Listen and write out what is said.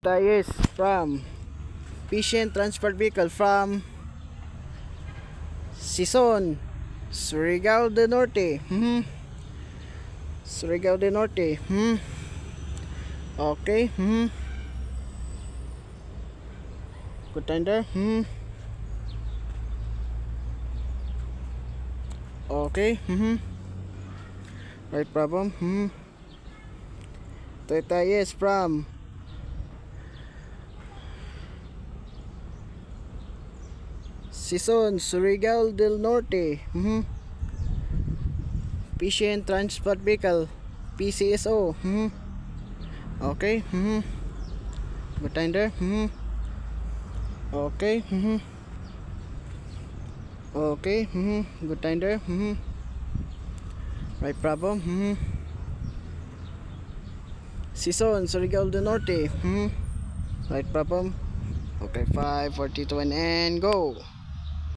Tires from Patient Transport Vehicle from Sison, Surigao del Norte. Surigao del Norte. Okay. Good time there. Okay. Right problem. Toyota yes from Sison, Surigao del Norte. Patient Transport Vehicle, PCSO. Okay. Good time there. Okay. Okay. Good time there. Right problem. Sison, Surigao del Norte. Right problem. Okay, 5, 42 and go.